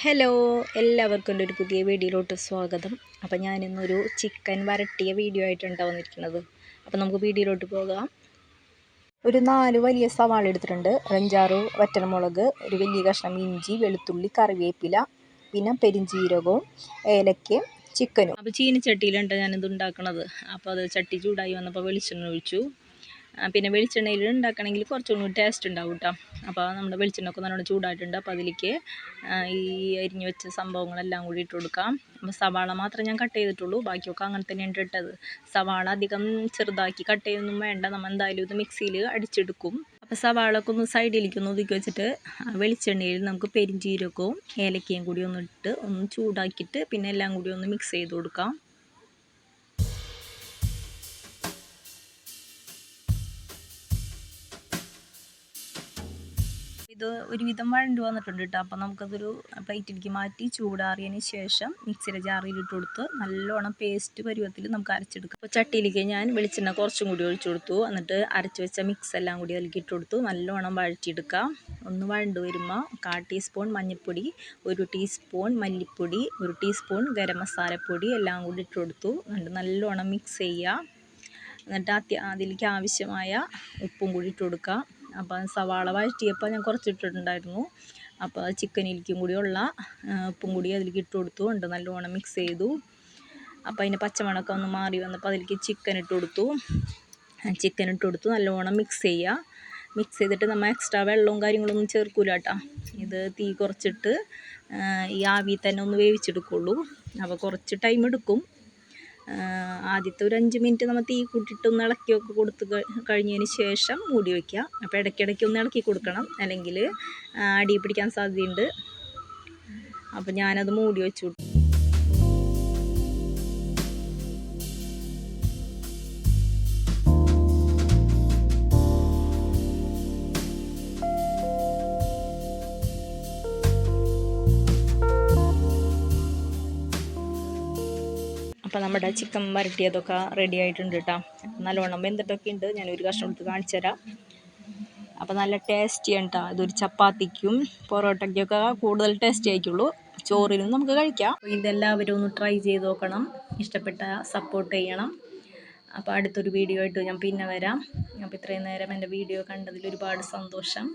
Hello, എല്ലാവർക്കും എൻ്റെ ഒരു പുതിയ വീഡിയോയിലോട്ട് സ്വാഗതം. അപ്പോൾ ഞാനിന്നൊരു ചിക്കൻ വരട്ടിയ വീഡിയോ ആയിട്ടാണ് വന്നിരിക്കുന്നത്. അപ്പോൾ നമുക്ക് വീഡിയോയിലോട്ട് പോകാം. ഒരു 4 വലിയ സവാള എടുത്തിട്ടുണ്ട്, 5-6 വറ്റൽമുളക്, ഒരു വലിയ കഷ്ണം ഇഞ്ചി, വെളുത്തുള്ളി, കറിവേപ്പില, പിന്നെ പെരിഞ്ചീരകവും ഏലക്കയും ചിക്കനും. അപ്പോൾ ചീനിച്ചട്ടിയിലുണ്ട് ഞാനിത് ഉണ്ടാക്കുന്നത്. അപ്പോൾ അത് ചട്ടി ചൂടായി വന്നപ്പോൾ വെളിച്ചെണ്ണ ഒഴിച്ചു. പിന്നെ വെളിച്ചെണ്ണയിൽ ഉണ്ടാക്കണമെങ്കിൽ കുറച്ചുകൂടി ടേസ്റ്റ് ഉണ്ടാവും കേട്ടോ. അപ്പോൾ നമ്മുടെ വെളിച്ചെണ്ണയൊക്കെ നല്ലോണം ചൂടായിട്ടുണ്ട്. അപ്പോൾ അതിലേക്ക് ഈ അരിഞ്ഞു വെച്ച സംഭവങ്ങളെല്ലാം കൂടി ഇട്ട് കൊടുക്കാം. അപ്പോൾ സവാള മാത്രമേ ഞാൻ കട്ട് ചെയ്തിട്ടുള്ളൂ, ബാക്കിയൊക്കെ അങ്ങനെ തന്നെയാണ് ഇട്ടത്. സവാള അധികം ചെറുതാക്കി കട്ട് ചെയ്യൊന്നും വേണ്ട, നമ്മൾ എന്തായാലും ഇത് മിക്സിയിൽ അടിച്ചെടുക്കും. അപ്പോൾ സവാളൊക്കെ ഒന്ന് സൈഡിലേക്ക് ഒന്ന് ഒതുക്കി വെച്ചിട്ട് വെളിച്ചെണ്ണയിൽ നമുക്ക് പെരിഞ്ചീരകവും ഏലക്കയും കൂടി ഒന്നിട്ട് ഒന്ന് ചൂടാക്കിയിട്ട് പിന്നെ എല്ലാം കൂടി ഒന്ന് മിക്സ് ചെയ്ത് കൊടുക്കാം. ഇത് ഒരുവിധം വഴണ്ട് വന്നിട്ടുണ്ട് കേട്ടോ. അപ്പോൾ നമുക്കതൊരു പ്ലേറ്റിലേക്ക് മാറ്റി ചൂടാറിയതിന് ശേഷം മിക്സിയുടെ ജാറിലിട്ട് കൊടുത്ത് നല്ലോണം പേസ്റ്റ് പരുവത്തിൽ നമുക്ക് അരച്ചെടുക്കാം. അപ്പോൾ ചട്ടിയിലേക്ക് ഞാൻ വെളിച്ചെണ്ണ കുറച്ചും കൂടി ഒഴിച്ചു കൊടുത്തു. എന്നിട്ട് അരച്ച് വെച്ച മിക്സ് എല്ലാം കൂടി അതിലേക്ക് ഇട്ട് കൊടുത്തു. നല്ലോണം വഴറ്റിയെടുക്കാം. ഒന്ന് വഴണ്ട് വരുമ്പോൾ 1/4 ടീസ്പൂൺ മഞ്ഞൾപ്പൊടി, 1 ടീസ്പൂൺ മല്ലിപ്പൊടി, 1 ടീസ്പൂൺ ഗരം മസാലപ്പൊടി എല്ലാം കൂടി ഇട്ട് കൊടുത്തു. എന്നിട്ട് നല്ലോണം മിക്സ് ചെയ്യുക. എന്നിട്ട് അതിലേക്ക് ആവശ്യമായ ഉപ്പും കൂടി ഇട്ട് കൊടുക്കുക. അപ്പോൾ സവാള വഴറ്റിയപ്പോൾ ഞാൻ കുറച്ചിട്ടിട്ടുണ്ടായിരുന്നു. അപ്പോൾ ചിക്കനിലേക്കും കൂടിയുള്ള ഉപ്പും കൂടി അതിലേക്ക് ഇട്ട് കൊടുത്തു. ഉണ്ട് നല്ലോണം മിക്സ് ചെയ്തു. അപ്പോൾ അതിൻ്റെ പച്ചമണമൊക്കെ ഒന്ന് മാറി വന്നപ്പോൾ അതിലേക്ക് ചിക്കൻ ഇട്ട് കൊടുത്തു. നല്ലോണം മിക്സ് ചെയ്യുക. മിക്സ് ചെയ്തിട്ട് നമ്മൾ എക്സ്ട്രാ വെള്ളവും കാര്യങ്ങളൊന്നും ചേർക്കൂല കേട്ടോ. ഇത് തീ കുറച്ചിട്ട് ഈ ആവി തന്നെ ഒന്ന് വേവിച്ചെടുക്കുള്ളൂ. അപ്പോൾ കുറച്ച് ടൈം എടുക്കും. ആദ്യത്തെ ഒരു 5 മിനിറ്റ് നമ്മൾ തീ കൂട്ടിയിട്ട് ഒന്ന് ഇളക്കിയൊക്കെ കൊടുത്ത് കഴിഞ്ഞതിന് ശേഷം മൂടി വയ്ക്കുക. അപ്പോൾ ഇടയ്ക്കിടയ്ക്ക് ഒന്ന് ഇളക്കി കൊടുക്കണം, അല്ലെങ്കിൽ അടി പിടിക്കാൻ സാധ്യതയുണ്ട്. അപ്പോൾ ഞാനത് മൂടി വെച്ചു. അപ്പോൾ നമ്മുടെ ചിക്കൻ വരട്ടിയതൊക്കെ റെഡി ആയിട്ടുണ്ട് കേട്ടോ. നല്ലോണം വെന്തിട്ടൊക്കെ ഉണ്ട്. ഞാനൊരു കഷ്ണം എടുത്ത് കാണിച്ചു തരാം. അപ്പോൾ നല്ല ടേസ്റ്റിയാണ് കേട്ടോ. ഇതൊരു ചപ്പാത്തിക്കും പൊറോട്ടയ്ക്കൊക്കെ കൂടുതൽ ടേസ്റ്റി ആയിരിക്കുള്ളൂ. ചോറിനും നമുക്ക് കഴിക്കാം. ഇതെല്ലാവരും ഒന്ന് ട്രൈ ചെയ്ത് നോക്കണം. ഇഷ്ടപ്പെട്ട സപ്പോർട്ട് ചെയ്യണം. അപ്പോൾ അടുത്തൊരു വീഡിയോ ആയിട്ട് ഞാൻ പിന്നെ വരാം. അപ്പോൾ ഇത്രയും നേരം എൻ്റെ വീഡിയോ കണ്ടതിൽ ഒരുപാട് സന്തോഷം.